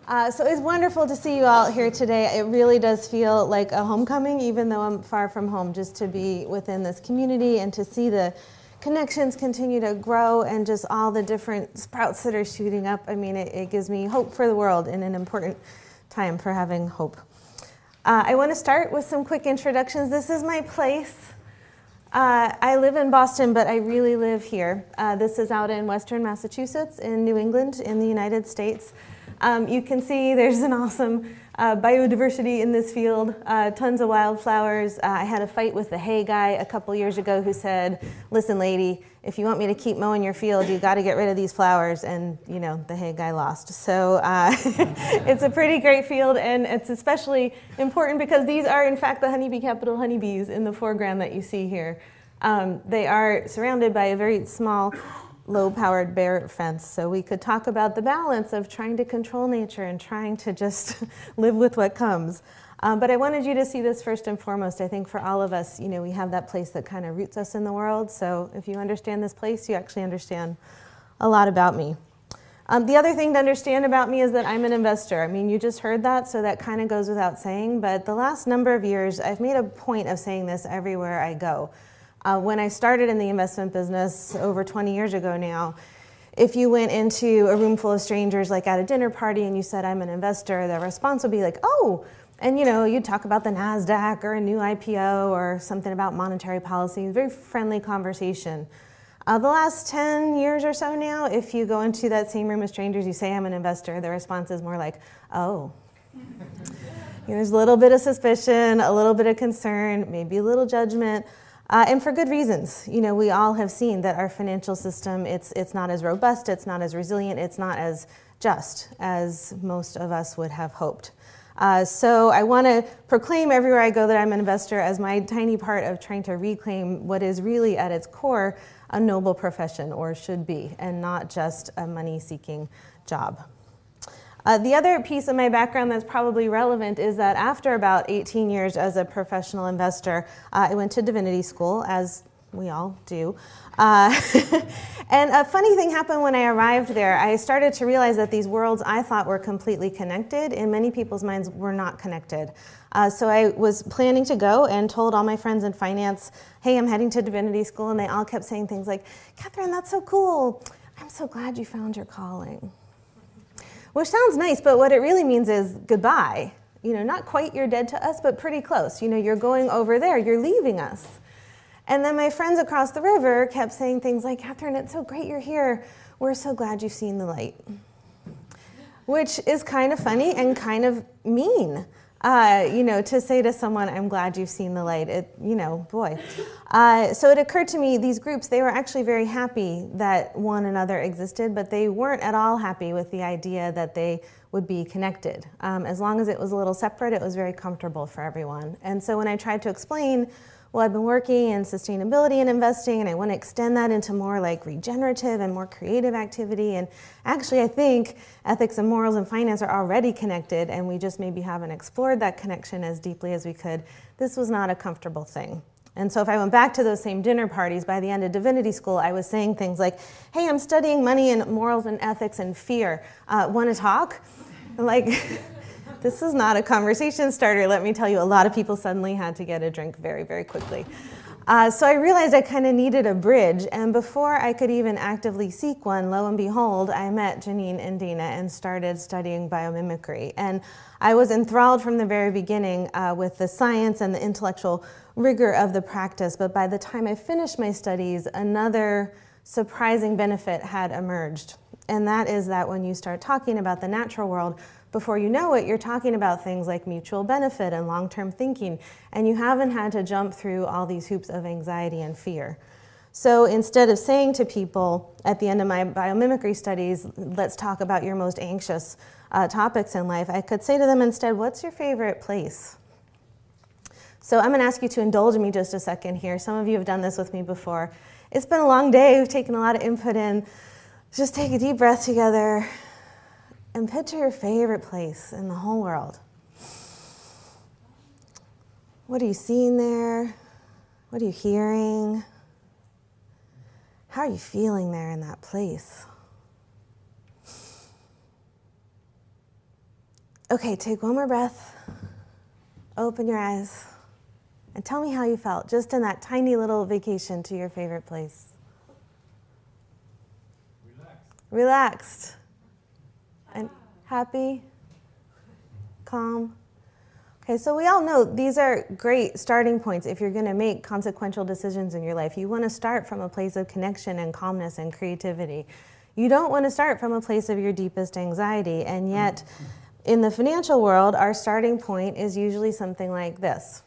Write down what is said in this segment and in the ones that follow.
So it's wonderful to see you all here today. It really does feel like a homecoming, even though I'm far from home, just to be within this community and to see the connections continue to grow and just all the different sprouts that are shooting up. I mean, it gives me hope for the world in an important time for having hope. I want to start with some quick introductions. This is my place. I live in Boston, but I really live here. This is out in Western Massachusetts in New England in the United States. You can see there's an awesome biodiversity in this field, tons of wildflowers. I had a fight with the hay guy a couple years ago who said, listen, lady, if you want me to keep mowing your field, you got to get rid of these flowers. And, you know, the hay guy lost. So it's a pretty great field, and it's especially important because these are, in fact, the honeybee capital honeybees in the foreground that you see here. They are surrounded by a very small, low-powered bare fence, so we could talk about the balance of trying to control nature and trying to just live with what comes. But I wanted you to see this first and foremost. I think for all of us, you know, we have that place that kind of roots us in the world, so if you understand this place, you actually understand a lot about me. The other thing to understand about me is that I'm an investor. I mean, you just heard that, so that kind of goes without saying, but the last number of years, I've made a point of saying this everywhere I go. When I started in the investment business over 20 years ago now, if you went into a room full of strangers, like at a dinner party, and you said, I'm an investor, the response would be like, oh, and you know, you'd talk about the NASDAQ or a new IPO or something about monetary policy, very friendly conversation. The last 10 years or so now, if you go into that same room of strangers, you say, I'm an investor, the response is more like, oh. You know, there's a little bit of suspicion, a little bit of concern, maybe a little judgment. And for good reasons. You know, we all have seen that our financial system, it's not as robust, it's not as resilient, it's not as just as most of us would have hoped. So I want to proclaim everywhere I go that I'm an investor as my tiny part of trying to reclaim what is really at its core a noble profession, or should be, and not just a money-seeking job. The other piece of my background that's probably relevant is that after about 18 years as a professional investor, I went to divinity school, as we all do. And a funny thing happened when I arrived there. I started to realize that these worlds I thought were completely connected, in many people's minds were not connected. So I was planning to go and told all my friends in finance, hey, I'm heading to divinity school, and they all kept saying things like, Katherine, that's so cool. I'm so glad you found your calling. Which sounds nice, but what it really means is goodbye. You know, not quite you're dead to us, but pretty close. You know, you're going over there, you're leaving us. And then my friends across the river kept saying things like, Katherine, it's so great you're here. We're so glad you've seen the light. Which is kind of funny and kind of mean. You know, to say to someone, I'm glad you've seen the light, you know, boy. So it occurred to me, these groups, they were actually very happy that one another existed, but they weren't at all happy with the idea that they would be connected. As long as it was a little separate, it was very comfortable for everyone. And so when I tried to explain, well, I've been working in sustainability and investing, and I want to extend that into more like regenerative and more creative activity. And actually, I think ethics and morals and finance are already connected, and we just maybe haven't explored that connection as deeply as we could. This was not a comfortable thing. And so if I went back to those same dinner parties, by the end of divinity school, I was saying things like, hey, I'm studying money and morals and ethics and fear. Want to talk? Like... This is not a conversation starter. Let me tell you, a lot of people suddenly had to get a drink very, very quickly. So I realized I kind of needed a bridge, and before I could even actively seek one, lo and behold, I met Janine and Dana and started studying biomimicry. And I was enthralled from the very beginning with the science and the intellectual rigor of the practice, but by the time I finished my studies, another surprising benefit had emerged. And that is that when you start talking about the natural world, before you know it, you're talking about things like mutual benefit and long-term thinking, and you haven't had to jump through all these hoops of anxiety and fear. So instead of saying to people at the end of my biomimicry studies, let's talk about your most anxious topics in life, I could say to them instead, what's your favorite place? So I'm going to ask you to indulge me just a second here. Some of you have done this with me before. It's been a long day. We've taken a lot of input in. Just take a deep breath together. And picture your favorite place in the whole world. What are you seeing there? What are you hearing? How are you feeling there in that place? Okay, take one more breath. Open your eyes. And tell me how you felt just in that tiny little vacation to your favorite place. Relaxed. And happy? Calm? Okay, so we all know these are great starting points if you're going to make consequential decisions in your life. You want to start from a place of connection and calmness and creativity. You don't want to start from a place of your deepest anxiety. And yet, in the financial world, our starting point is usually something like this.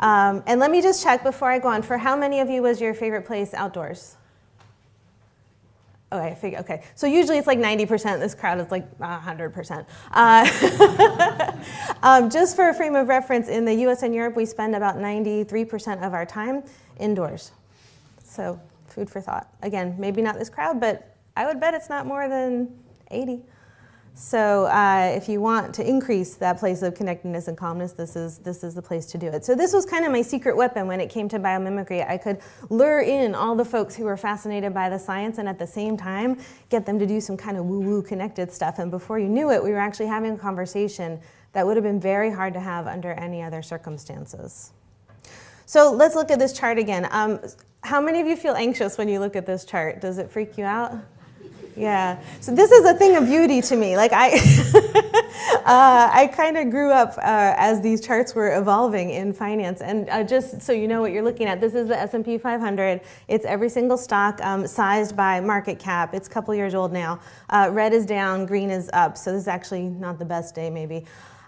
And let me just check before I go on. For how many of you was your favorite place outdoors? Okay. So usually it's like 90%. This crowd is like 100%. Just for a frame of reference, in the US and Europe, we spend about 93% of our time indoors. So food for thought. Again, maybe not this crowd, but I would bet it's not more than 80. So if you want to increase that place of connectedness and calmness, this is the place to do it. So this was kind of my secret weapon when it came to biomimicry. I could lure in all the folks who were fascinated by the science and at the same time get them to do some kind of woo-woo connected stuff. And before you knew it, we were actually having a conversation that would have been very hard to have under any other circumstances. So let's look at this chart again. How many of you feel anxious when you look at this chart? Does it freak you out? Yeah, so this is a thing of beauty to me. Like I kind of grew up as these charts were evolving in finance. And just so you know what you're looking at, this is the S&P 500. It's every single stock sized by market cap. It's a couple years old now. Red is down, green is up. So this is actually not the best day maybe.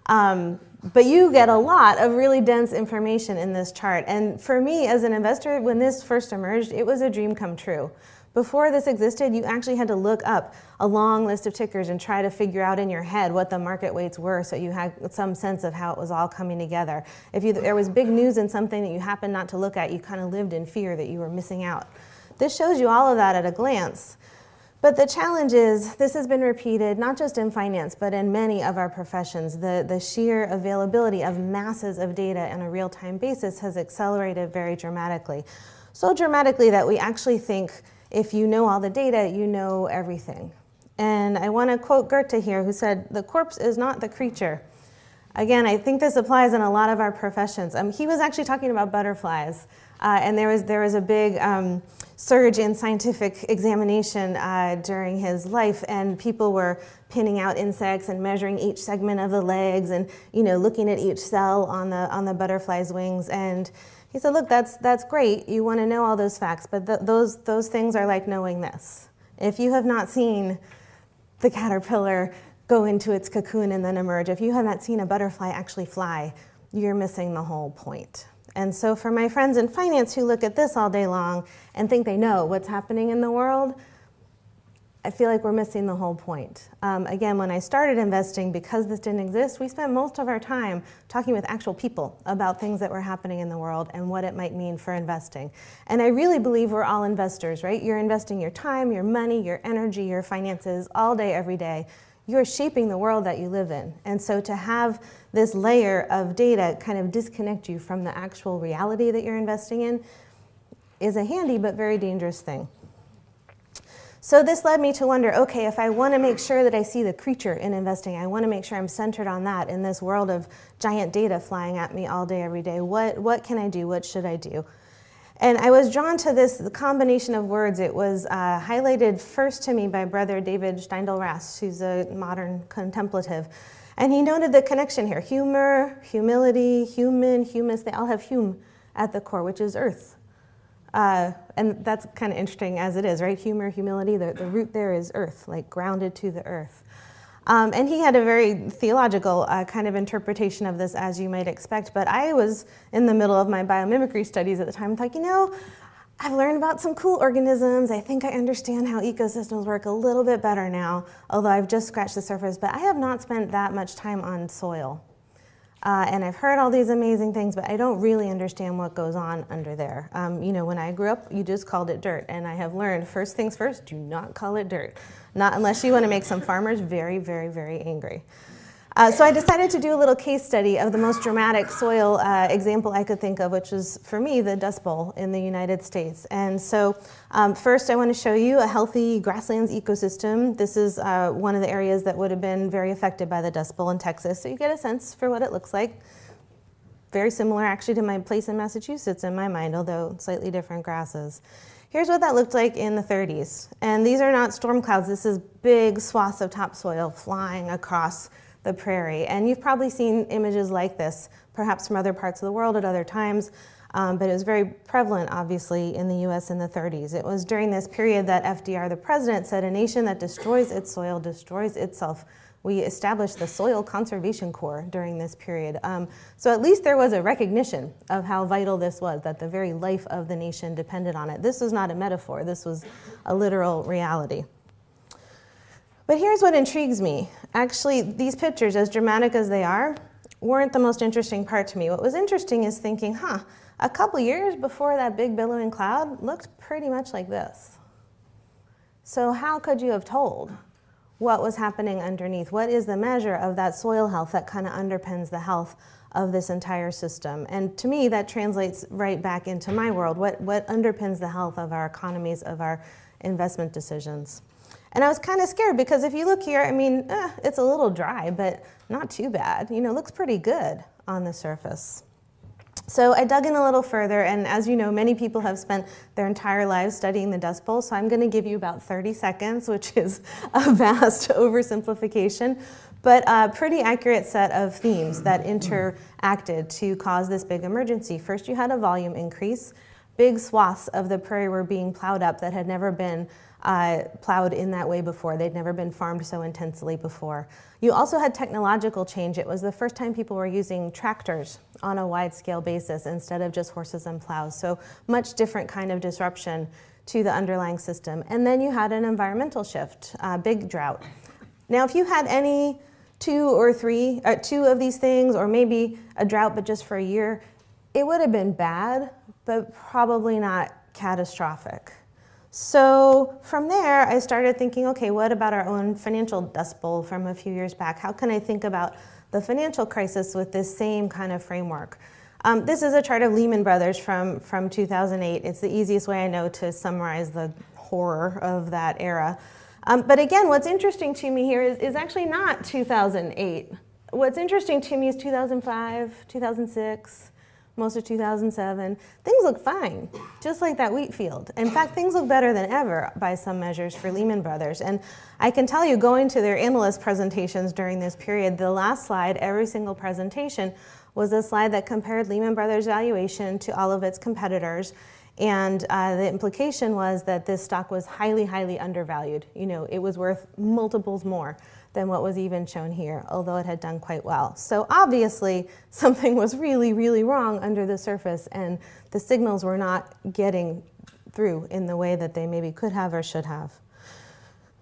But you get a lot of really dense information in this chart. And for me as an investor, when this first emerged, it was a dream come true. Before this existed, you actually had to look up a long list of tickers and try to figure out in your head what the market weights were so you had some sense of how it was all coming together. If there was big news in something that you happened not to look at, you kind of lived in fear that you were missing out. This shows you all of that at a glance. But the challenge is, this has been repeated, not just in finance, but in many of our professions. The sheer availability of masses of data on a real-time basis has accelerated very dramatically. So dramatically that we actually think if you know all the data, you know everything. And I want to quote Goethe here, who said, "The corpse is not the creature." Again, I think this applies in a lot of our professions. He was actually talking about butterflies, and there was a big surge in scientific examination during his life, and people were pinning out insects and measuring each segment of the legs, and looking at each cell on the butterfly's wings. And he said, look, that's great. You want to know all those facts, but those things are like knowing this. If you have not seen the caterpillar go into its cocoon and then emerge, if you have not seen a butterfly actually fly, you're missing the whole point. And so for my friends in finance who look at this all day long and think they know what's happening in the world, I feel like we're missing the whole point. Again, when I started investing, because this didn't exist, we spent most of our time talking with actual people about things that were happening in the world and what it might mean for investing. And I really believe we're all investors, right? You're investing your time, your money, your energy, your finances all day, every day. You're shaping the world that you live in. And so to have this layer of data kind of disconnect you from the actual reality that you're investing in is a handy but very dangerous thing. So this led me to wonder, okay, if I want to make sure that I see the creature in investing, I want to make sure I'm centered on that in this world of giant data flying at me all day, every day. What can I do? What should I do? And I was drawn to this combination of words. It was highlighted first to me by Brother David Steindl-Rast, who's a modern contemplative. And he noted the connection here. Humor, humility, human, humus, they all have hum at the core, which is earth. And that's kind of interesting as it is, right? Humor, humility, the root there is earth, like grounded to the earth. And he had a very theological kind of interpretation of this, as you might expect. But I was in the middle of my biomimicry studies at the time, like, I've learned about some cool organisms. I think I understand how ecosystems work a little bit better now, although I've just scratched the surface. But I have not spent that much time on soil. And I've heard all these amazing things, but I don't really understand what goes on under there. When I grew up, you just called it dirt. And I have learned, first things first, do not call it dirt. Not unless you want to make some farmers very, very, very angry. So I decided to do a little case study of the most dramatic soil example I could think of, which was, for me, the Dust Bowl in the United States. And so first I want to show you a healthy grasslands ecosystem. This is one of the areas that would have been very affected by the Dust Bowl in Texas. So you get a sense for what it looks like. Very similar, actually, to my place in Massachusetts in my mind, although slightly different grasses. Here's what that looked like in the 30s. And these are not storm clouds. This is big swaths of topsoil flying across the prairie. And you've probably seen images like this, perhaps from other parts of the world at other times, but it was very prevalent, obviously, in the US in the 30s. It was during this period that FDR, the president, said, "A nation that destroys its soil destroys itself." We established the Soil Conservation Corps during this period. So at least there was a recognition of how vital this was, that the very life of the nation depended on it. This was not a metaphor, this was a literal reality. But here's what intrigues me. Actually, these pictures, as dramatic as they are, weren't the most interesting part to me. What was interesting is thinking, a couple years before that big billowing cloud looked pretty much like this. So how could you have told what was happening underneath? What is the measure of that soil health that kind of underpins the health of this entire system? And to me, that translates right back into my world. What underpins the health of our economies, of our investment decisions? And I was kind of scared because if you look here, I mean, it's a little dry, but not too bad. You know, looks pretty good on the surface. So I dug in a little further, and as you know, many people have spent their entire lives studying the Dust Bowl, so I'm going to give you about 30 seconds, which is a vast oversimplification, but a pretty accurate set of themes that interacted to cause this big emergency. First, you had a volume increase. Big swaths of the prairie were being plowed up that had never been plowed in that way before. They'd never been farmed so intensely before. You also had technological change. It was the first time people were using tractors on a wide-scale basis instead of just horses and plows. So much different kind of disruption to the underlying system. And then you had an environmental shift, big drought. Now, if you had any two of these things, or maybe a drought but just for a year, it would have been bad, but probably not catastrophic. So from there, I started thinking, okay, what about our own financial Dust Bowl from a few years back? How can I think about the financial crisis with this same kind of framework? This is a chart of Lehman Brothers from 2008. It's the easiest way I know to summarize the horror of that era. But again, what's interesting to me here is actually not 2008. What's interesting to me is 2005, 2006, most of 2007, things look fine, just like that wheat field. In fact, things look better than ever by some measures for Lehman Brothers. And I can tell you, going to their analyst presentations during this period, the last slide, every single presentation, was a slide that compared Lehman Brothers' valuation to all of its competitors. And the implication was that this stock was highly, highly undervalued. You know, it was worth multiples more than what was even shown here, although it had done quite well. So obviously, something was really, really wrong under the surface, and the signals were not getting through in the way that they maybe could have or should have.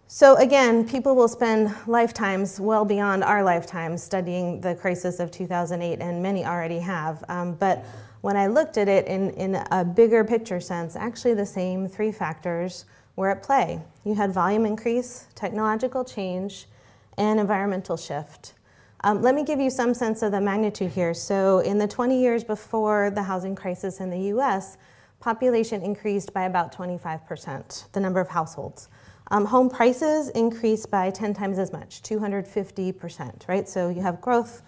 So again, people will spend lifetimes, well beyond our lifetimes, studying the crisis of 2008, and many already have. But when I looked at it in a bigger picture sense, actually the same three factors were at play. You had volume increase, technological change, and environmental shift. Let me give you some sense of the magnitude here. So in the 20 years before the housing crisis in the US, population increased by about 25%, the number of households. Home prices increased by 10 times as much, 250%, right? So you have growth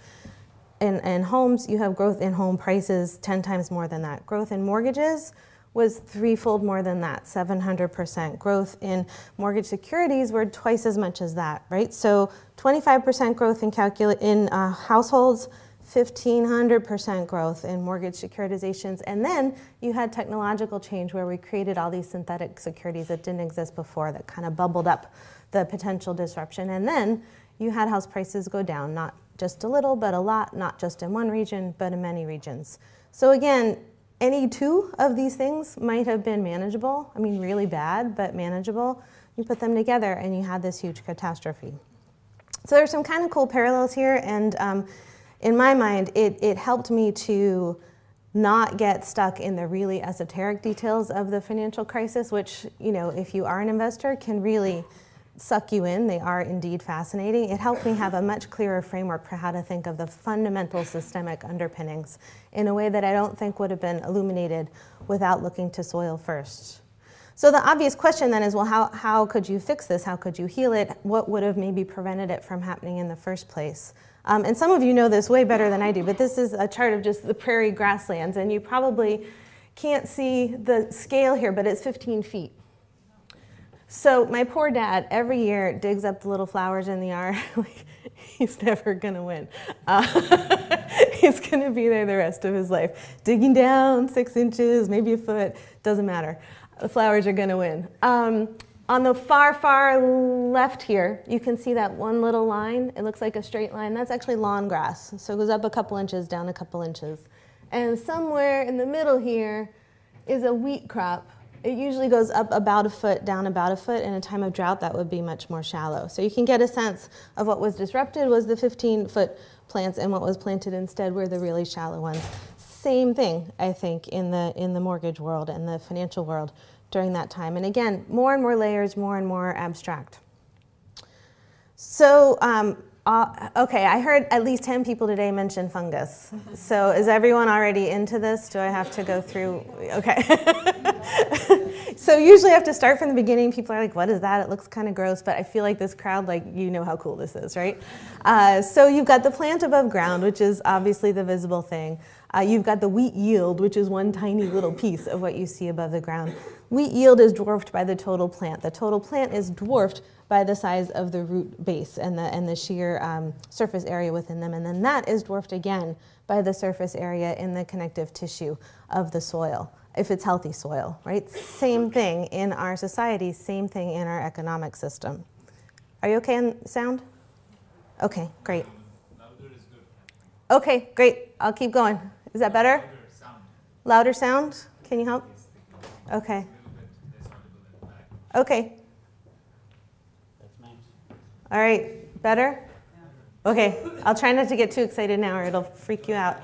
in homes, you have growth in home prices 10 times more than that. Growth in mortgages was threefold more than that, 700%. Growth in mortgage securities were twice as much as that, right? So 25% growth in households, 1,500% growth in mortgage securitizations. And then you had technological change where we created all these synthetic securities that didn't exist before that kind of bubbled up the potential disruption. And then you had house prices go down, not just a little, but a lot, not just in one region, but in many regions. So again, any two of these things might have been manageable. I mean, really bad, but manageable. You put them together and you had this huge catastrophe. So there's some kind of cool parallels here, and in my mind, it helped me to not get stuck in the really esoteric details of the financial crisis, which, you know, if you are an investor, can really suck you in. They are indeed fascinating. It helped me have a much clearer framework for how to think of the fundamental systemic underpinnings in a way that I don't think would have been illuminated without looking to soil first. So the obvious question then is, well, how could you fix this? How could you heal it? What would have maybe prevented it from happening in the first place? And some of you know this way better than I do, but this is a chart of just the prairie grasslands, and you probably can't see the scale here, but it's 15 feet. So my poor dad every year digs up the little flowers in the yard. He's never going to win. He's going to be there the rest of his life, digging down 6 inches, maybe a foot, doesn't matter. The flowers are going to win. On the far, far left here, you can see that one little line. It looks like a straight line. That's actually lawn grass. So it goes up a couple inches, down a couple inches. And somewhere in the middle here is a wheat crop. It usually goes up about a foot, down about a foot. In a time of drought, that would be much more shallow. So you can get a sense of what was disrupted was the 15-foot plants, and what was planted instead were the really shallow ones. Same thing, I think, in the mortgage world and the financial world during that time. And again, more and more layers, more and more abstract. So, okay, I heard at least 10 people today mention fungus. So is everyone already into this? Do I have to go through? Okay. So usually I have to start from the beginning. People are like, what is that? It looks kind of gross, but I feel like this crowd, like, you know how cool this is, right? So you've got the plant above ground, which is obviously the visible thing. You've got the wheat yield, which is one tiny little piece of what you see above the ground. Wheat yield is dwarfed by the total plant. The total plant is dwarfed by the size of the root base and the sheer surface area within them. And then that is dwarfed again by the surface area in the connective tissue of the soil, if it's healthy soil, right? Same thing in our society, same thing in our economic system. Are you okay on sound? Okay, great. Louder is good. Okay, great. I'll keep going. Is that better? Louder sound. Louder sound? Can you help? Okay. A little bit less audible in the back. Okay. That's nice. All right. Better? Okay. I'll try not to get too excited now or it'll freak you out.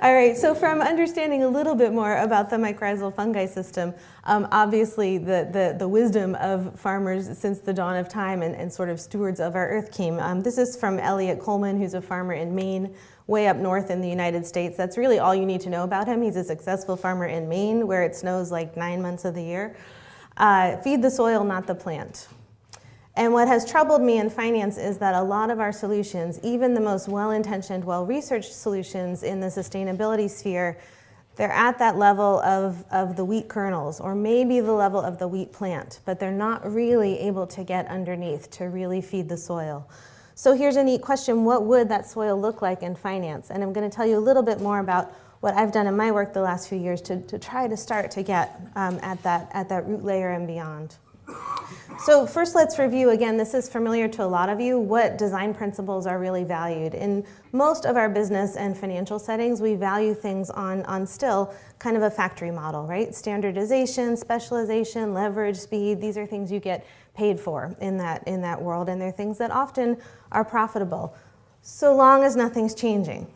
All right. So from understanding a little bit more about the mycorrhizal fungi system, obviously the wisdom of farmers since the dawn of time and sort of stewards of our earth came. This is from Elliot Coleman, who's a farmer in Maine, way up north in the United States. That's really all you need to know about him. He's a successful farmer in Maine, where it snows like 9 months of the year. Feed the soil, not the plant. And what has troubled me in finance is that a lot of our solutions, even the most well-intentioned, well-researched solutions in the sustainability sphere, they're at that level of the wheat kernels, or maybe the level of the wheat plant, but they're not really able to get underneath to really feed the soil. So here's a neat question: what would that soil look like in finance? And I'm going to tell you a little bit more about what I've done in my work the last few years to try to start to get at that root layer and beyond. So first, let's review again. This is familiar to a lot of you. What design principles are really valued in most of our business and financial settings? We value things on still kind of a factory model, right? Standardization, specialization, leverage, speed. These are things you get paid for in that world, and they're things that often are profitable, so long as nothing's changing,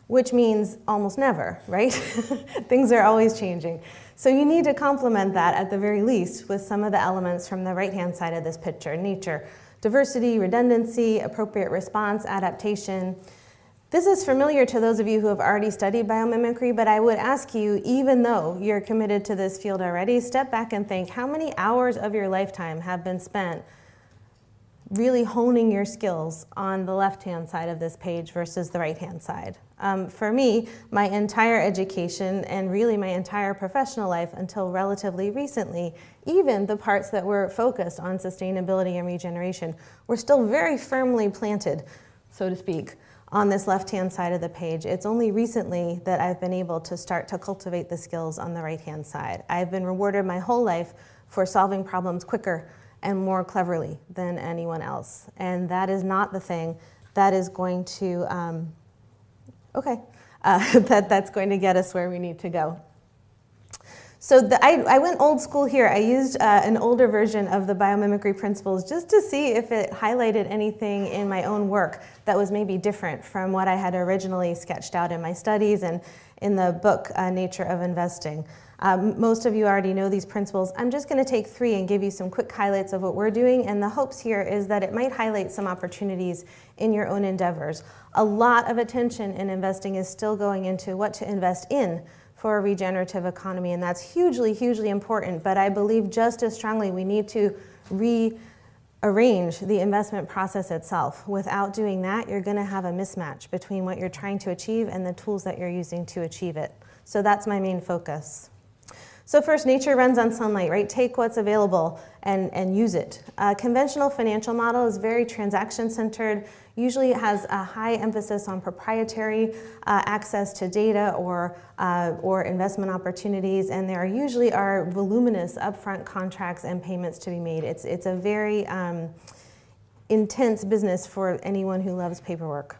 which means almost never, right? Things are always changing. So you need to complement that at the very least with some of the elements from the right-hand side of this picture: nature, diversity, redundancy, appropriate response, adaptation. This is familiar to those of you who have already studied biomimicry, but I would ask you, even though you're committed to this field already, step back and think, how many hours of your lifetime have been spent really honing your skills on the left-hand side of this page versus the right-hand side? For me, my entire education and really my entire professional life until relatively recently, even the parts that were focused on sustainability and regeneration, were still very firmly planted, so to speak, on this left-hand side of the page. It's only recently that I've been able to start to cultivate the skills on the right-hand side. I've been rewarded my whole life for solving problems quicker and more cleverly than anyone else. And that is not the thing that is going to, that's going to get us where we need to go. So I went old school here. I used an older version of the biomimicry principles just to see if it highlighted anything in my own work that was maybe different from what I had originally sketched out in my studies and in the book, Nature of Investing. Most of you already know these principles. I'm just going to take 3 and give you some quick highlights of what we're doing, and the hopes here is that it might highlight some opportunities in your own endeavors. A lot of attention in investing is still going into what to invest in for a regenerative economy, and that's hugely, hugely important, but I believe just as strongly we need to rearrange the investment process itself. Without doing that, you're going to have a mismatch between what you're trying to achieve and the tools that you're using to achieve it. So that's my main focus. So first, nature runs on sunlight, right? Take what's available and use it. A conventional financial model is very transaction-centered. Usually it has a high emphasis on proprietary access to data or investment opportunities, and there usually are voluminous upfront contracts and payments to be made. It's a very intense business for anyone who loves paperwork.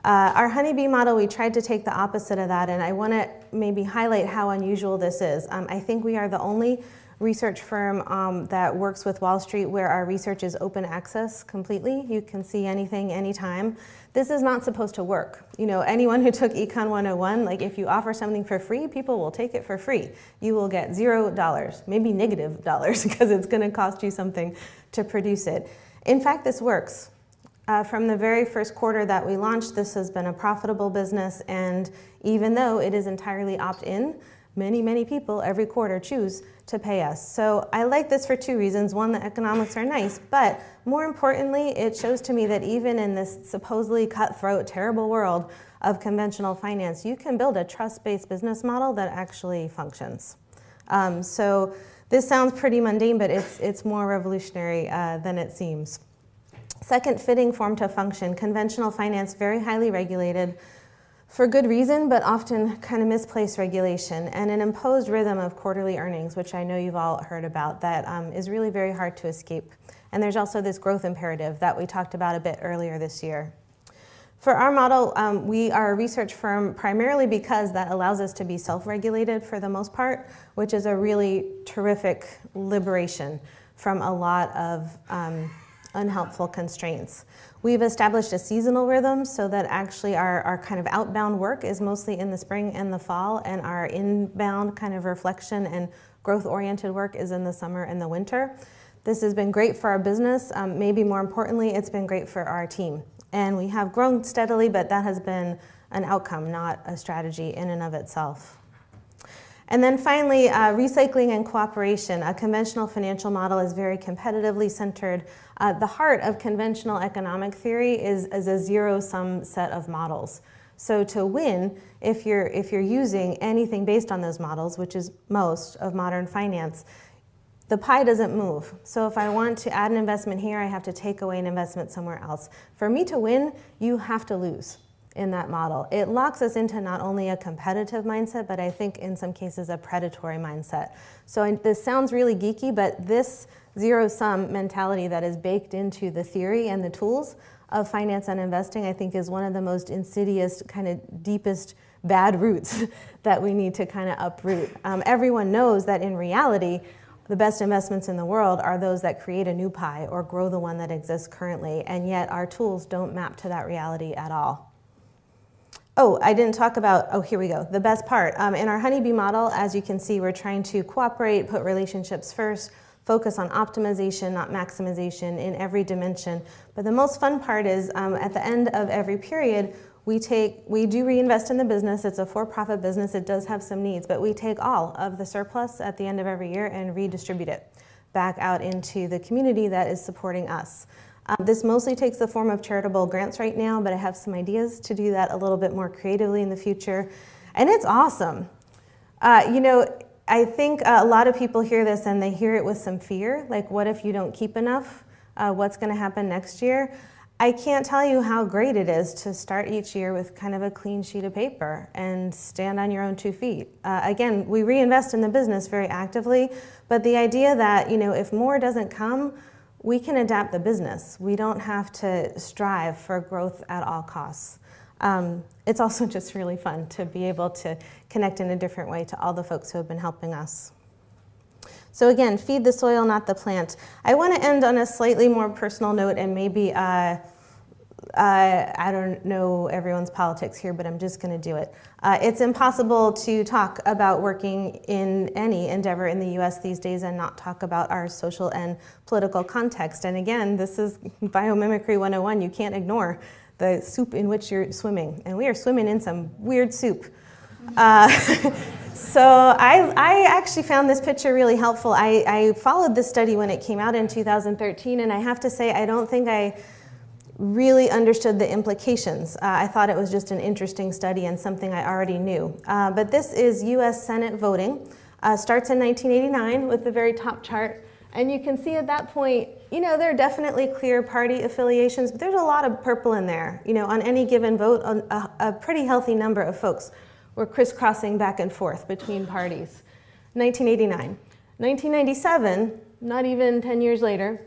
Our honeybee model, we tried to take the opposite of that, and I want to maybe highlight how unusual this is. I think we are the only research firm that works with Wall Street where our research is open access completely. You can see anything, anytime. This is not supposed to work. You know, anyone who took Econ 101, like if you offer something for free, people will take it for free. You will get $0, maybe negative dollars, because it's going to cost you something to produce it. In fact, this works. From the very first quarter that we launched, this has been a profitable business, and even though it is entirely opt-in, many, many people every quarter choose to pay us. So I like this for 2 reasons. One, the economics are nice, but more importantly, it shows to me that even in this supposedly cutthroat, terrible world of conventional finance, you can build a trust-based business model that actually functions. So this sounds pretty mundane, but it's more revolutionary than it seems. Second, fitting form to function. Conventional finance, very highly regulated for good reason, but often kind of misplaced regulation, and an imposed rhythm of quarterly earnings, which I know you've all heard about, that is really very hard to escape. And there's also this growth imperative that we talked about a bit earlier this year. For our model, we are a research firm primarily because that allows us to be self-regulated for the most part, which is a really terrific liberation from a lot of unhelpful constraints. We've established a seasonal rhythm so that actually our kind of outbound work is mostly in the spring and the fall, and our inbound kind of reflection and growth-oriented work is in the summer and the winter. This has been great for our business. Maybe more importantly, it's been great for our team. And we have grown steadily, but that has been an outcome, not a strategy in and of itself. And then finally, recycling and cooperation. A conventional financial model is very competitively centered. The heart of conventional economic theory is a zero-sum set of models. So to win, if you're using anything based on those models, which is most of modern finance, the pie doesn't move. So if I want to add an investment here, I have to take away an investment somewhere else. For me to win, you have to lose in that model. It locks us into not only a competitive mindset, but I think in some cases a predatory mindset. So this sounds really geeky, but this zero-sum mentality that is baked into the theory and the tools of finance and investing, I think, is one of the most insidious, kind of deepest bad roots that we need to kind of uproot. Everyone knows that in reality, the best investments in the world are those that create a new pie or grow the one that exists currently, and yet our tools don't map to that reality at all. Oh, I didn't talk about, here we go, the best part. In our honeybee model, as you can see, we're trying to cooperate, put relationships first, focus on optimization, not maximization in every dimension. But the most fun part is at the end of every period, we do reinvest in the business. It's a for-profit business. It does have some needs, but we take all of the surplus at the end of every year and redistribute it back out into the community that is supporting us. This mostly takes the form of charitable grants right now, but I have some ideas to do that a little bit more creatively in the future. And it's awesome. I think a lot of people hear this and they hear it with some fear, like what if you don't keep enough? What's going to happen next year? I can't tell you how great it is to start each year with kind of a clean sheet of paper and stand on your own 2 feet. Again, we reinvest in the business very actively, but the idea that, if more doesn't come, we can adapt the business. We don't have to strive for growth at all costs. It's also just really fun to be able to connect in a different way to all the folks who have been helping us. So again, feed the soil, not the plant. I want to end on a slightly more personal note and maybe I don't know everyone's politics here, but I'm just going to do it. It's impossible to talk about working in any endeavor in the U.S. these days and not talk about our social and political context. And again, this is biomimicry 101. You can't ignore the soup in which you're swimming. And we are swimming in some weird soup. So I actually found this picture really helpful. I followed this study when it came out in 2013, and I have to say I don't think I really understood the implications. I thought it was just an interesting study and something I already knew. But this is US Senate voting. Starts in 1989 with the very top chart. And you can see at that point, there are definitely clear party affiliations, but there's a lot of purple in there. On any given vote, a pretty healthy number of folks were crisscrossing back and forth between parties. 1989. 1997, not even 10 years later,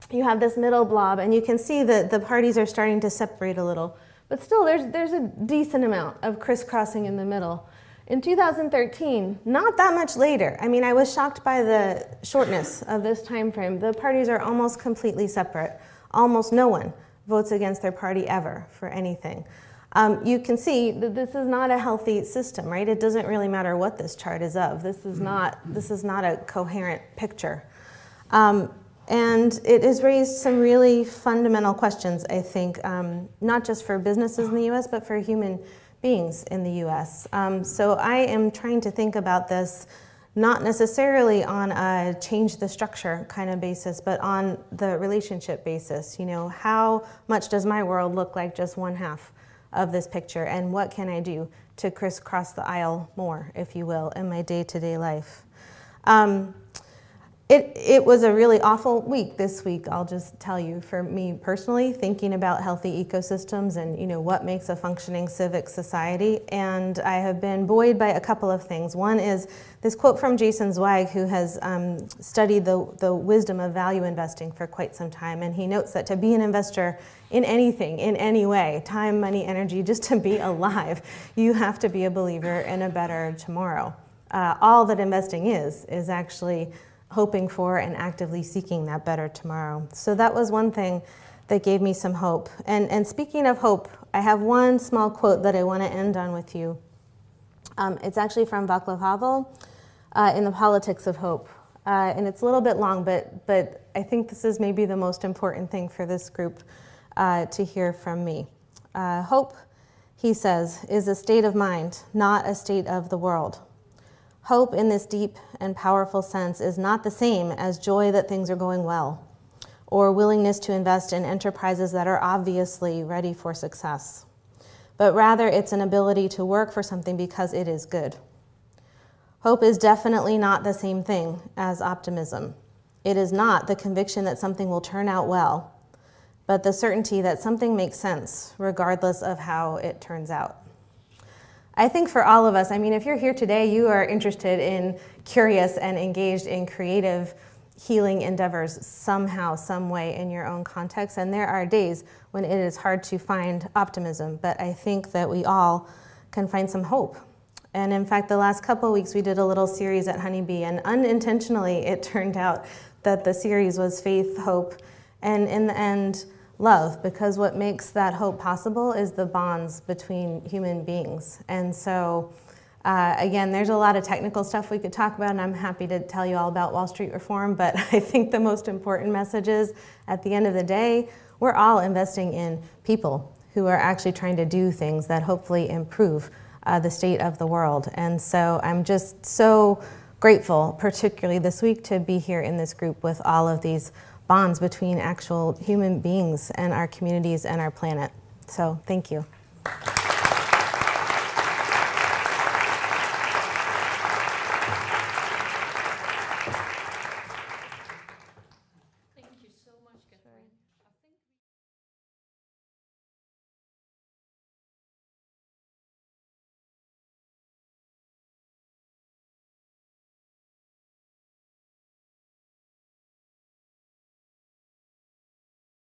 you have this middle blob, and you can see that the parties are starting to separate a little. But still, there's a decent amount of crisscrossing in the middle. In 2013, not that much later, I was shocked by the shortness of this time frame. The parties are almost completely separate. Almost no one votes against their party ever for anything. You can see that this is not a healthy system, right? It doesn't really matter what this chart is of. This is not a coherent picture. And it has raised some really fundamental questions, I think, not just for businesses in the US, but for human beings in the US. So I am trying to think about this not necessarily on a change the structure kind of basis, but on the relationship basis. How much does my world look like just one half of this picture, and what can I do to crisscross the aisle more, if you will, in my day-to-day life? It was a really awful week this week, I'll just tell you, for me personally, thinking about healthy ecosystems and what makes a functioning civic society. And I have been buoyed by a couple of things. One is this quote from Jason Zweig, who has studied the wisdom of value investing for quite some time. And he notes that to be an investor in anything, in any way, time, money, energy, just to be alive, you have to be a believer in a better tomorrow. All that investing is actually hoping for and actively seeking that better tomorrow. So that was one thing that gave me some hope. And speaking of hope, I have one small quote that I want to end on with you. It's actually from Václav Havel in The Politics of Hope. And it's a little bit long, but I think this is maybe the most important thing for this group to hear from me. Hope, he says, is a state of mind, not a state of the world. Hope in this deep and powerful sense is not the same as joy that things are going well, or willingness to invest in enterprises that are obviously ready for success, but rather it's an ability to work for something because it is good. Hope is definitely not the same thing as optimism. It is not the conviction that something will turn out well, but the certainty that something makes sense regardless of how it turns out. I think for all of us, if you're here today, you are interested in, curious, and engaged in creative healing endeavors somehow, some way in your own context. And there are days when it is hard to find optimism, but I think that we all can find some hope. And in fact, the last couple of weeks, we did a little series at Honeybee, and unintentionally, it turned out that the series was faith, hope, and in the end, love, because what makes that hope possible is the bonds between human beings. And so, again, there's a lot of technical stuff we could talk about, and I'm happy to tell you all about Wall Street reform, but I think the most important message is, at the end of the day, we're all investing in people who are actually trying to do things that hopefully improve the state of the world. And so I'm just so grateful, particularly this week, to be here in this group with all of these bonds between actual human beings and our communities and our planet. So thank you. Thank you so much, Katherine.